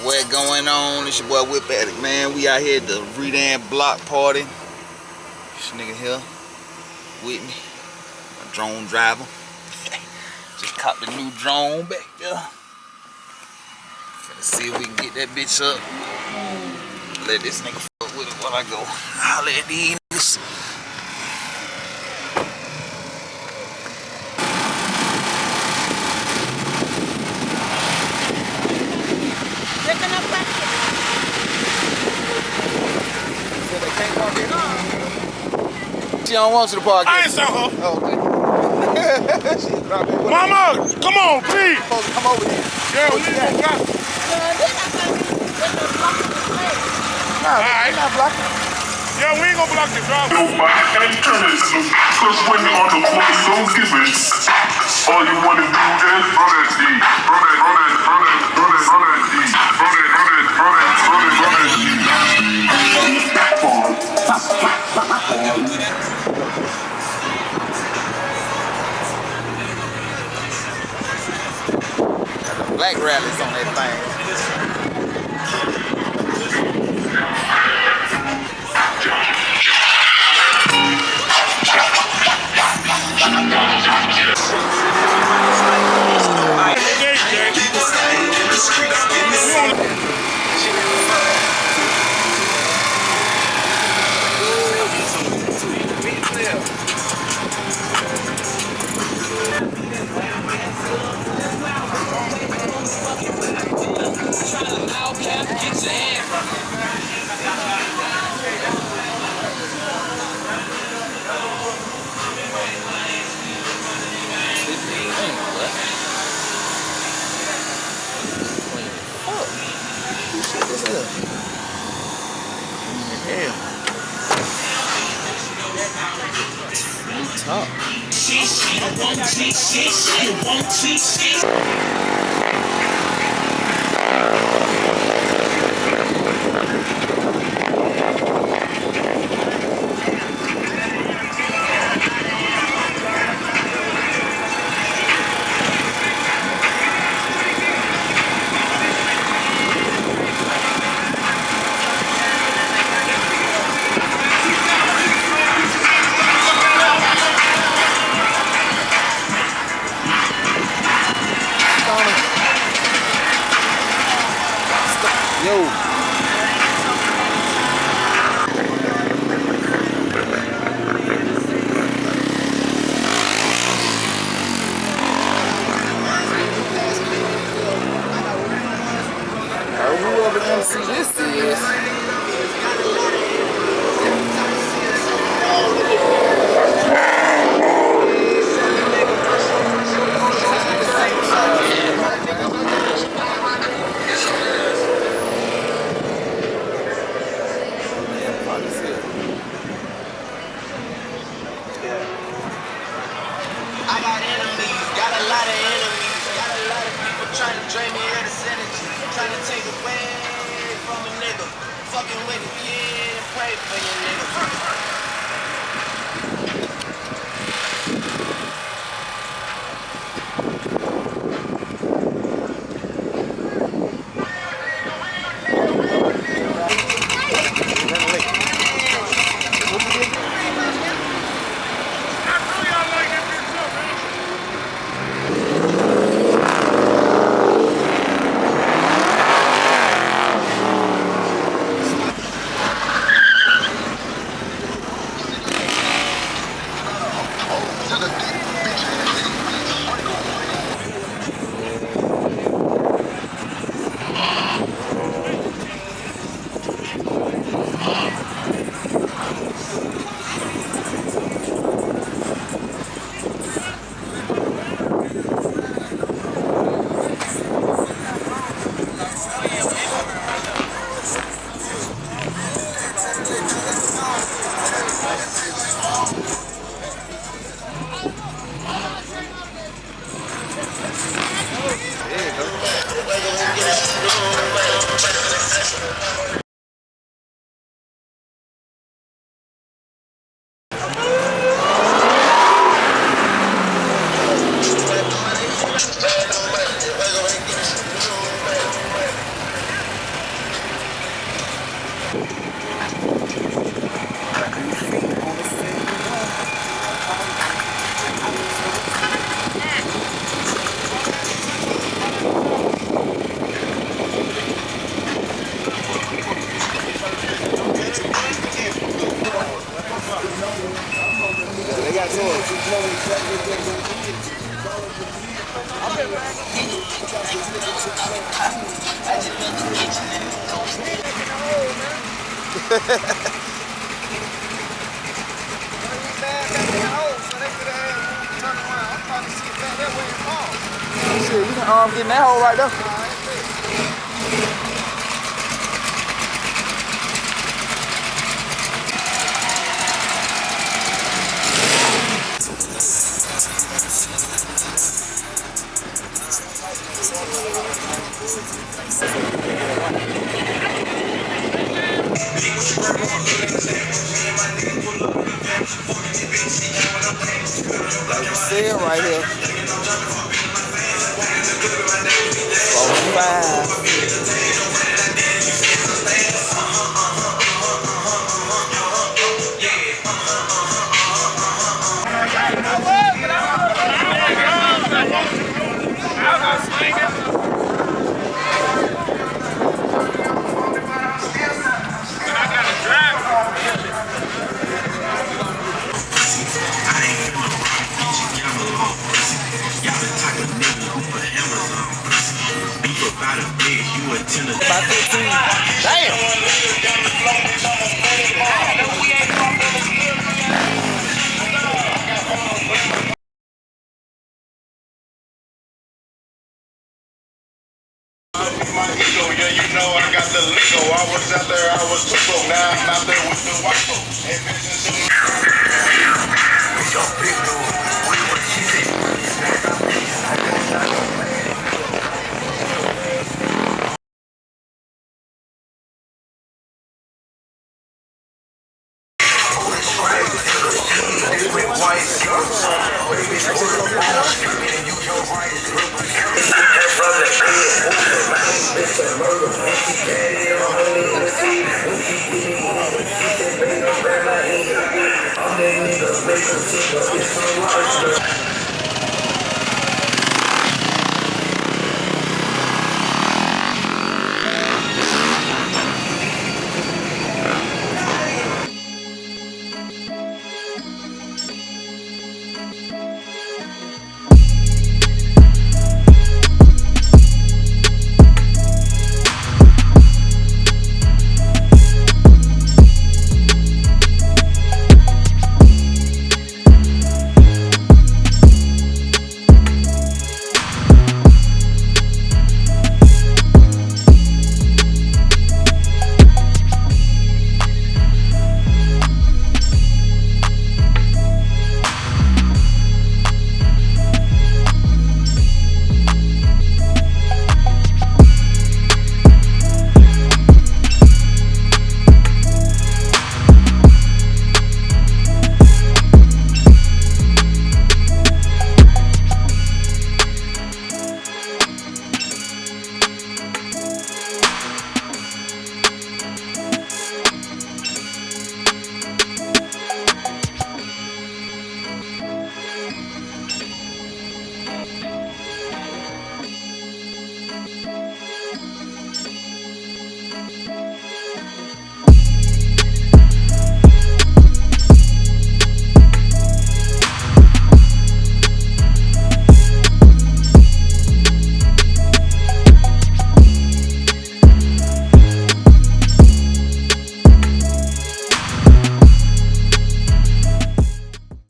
What going on? It's your boy WhipAddict, man. We out here at the Redan block party. This nigga here with me, my drone driver. Just caught the new drone back there. Finna see if we can get that bitch up. Let this nigga fuck with it while I go holler at these niggas. She don't want you to park. I ain't saw her. Oh, okay. Mama, come on, please. Come over here. Yeah, we need to block. Nah, we're not blocking. Yeah, we ain't gonna block the drive. Cause when you're on the course, don't give it. All you wanna do is run that D. Run that D. Black rallies on that thing. Whoever MC this is. I got enemies, got a lot of enemies, got a lot of people trying to drain me of this energy, trying to take away from a nigga, fucking with a kid, pray for your nigga. Shit, we can get in that hole right there. Like you said right here. About 15. Damn. My ego, yeah, you know I got the lingo. I was out there, I was too slow. Now I'm out there with the white folks. Hey, business.